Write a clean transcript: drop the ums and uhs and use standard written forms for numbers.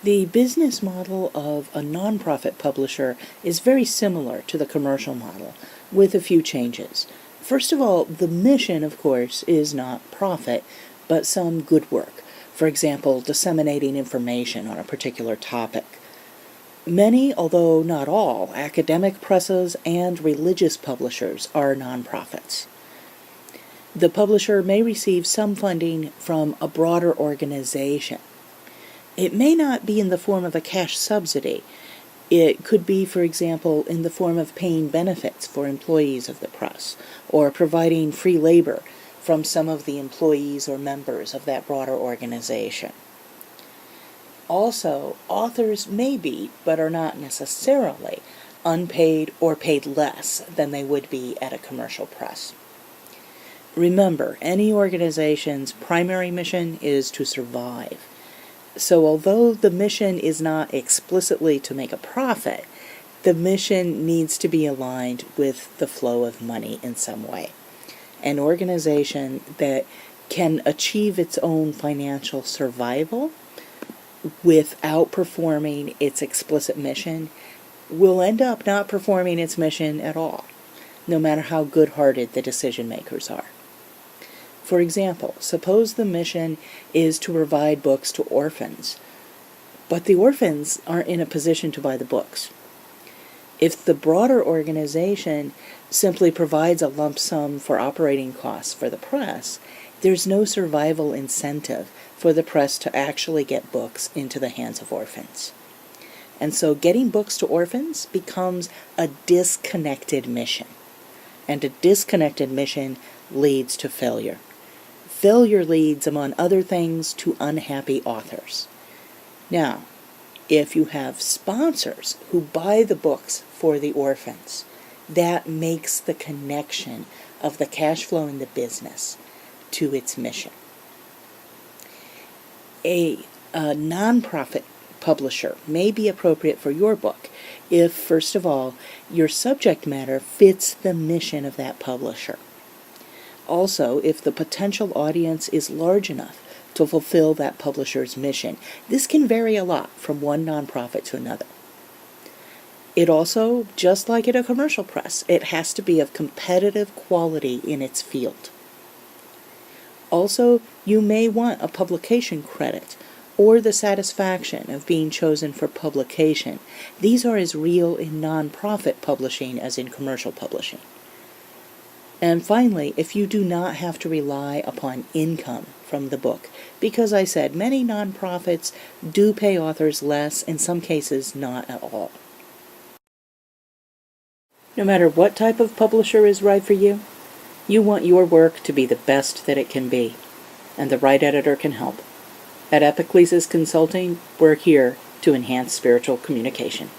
The business model of a nonprofit publisher is very similar to the commercial model, with a few changes. First of all, the mission, of course, is not profit, but some good work. For example, disseminating information on a particular topic. Many, although not all, academic presses and religious publishers are nonprofits. The publisher may receive some funding from a broader organization. It may not be in the form of a cash subsidy. It could be, for example, in the form of paying benefits for employees of the press, or providing free labor from some of the employees or members of that broader organization. Also, authors may be, but are not necessarily, unpaid or paid less than they would be at a commercial press. Remember, any organization's primary mission is to survive. So although the mission is not explicitly to make a profit, the mission needs to be aligned with the flow of money in some way. An organization that can achieve its own financial survival without performing its explicit mission will end up not performing its mission at all, no matter how good-hearted the decision makers are. For example, suppose the mission is to provide books to orphans, but the orphans aren't in a position to buy the books. If the broader organization simply provides a lump sum for operating costs for the press, there's no survival incentive for the press to actually get books into the hands of orphans. And so getting books to orphans becomes a disconnected mission. And a disconnected mission leads to failure. Failure leads, among other things, to unhappy authors. Now, if you have sponsors who buy the books for the orphans, that makes the connection of the cash flow in the business to its mission. A nonprofit publisher may be appropriate for your book if, first of all, your subject matter fits the mission of that publisher. Also, if the potential audience is large enough to fulfill that publisher's mission. This can vary a lot from one nonprofit to another. It also, just like in a commercial press, it has to be of competitive quality in its field. Also, you may want a publication credit or the satisfaction of being chosen for publication. These are as real in nonprofit publishing as in commercial publishing. And finally, if you do not have to rely upon income from the book, because I said many nonprofits do pay authors less, in some cases not at all. No matter what type of publisher is right for you, you want your work to be the best that it can be, and the right editor can help. At Epiclesis Consulting, we're here to enhance spiritual communication.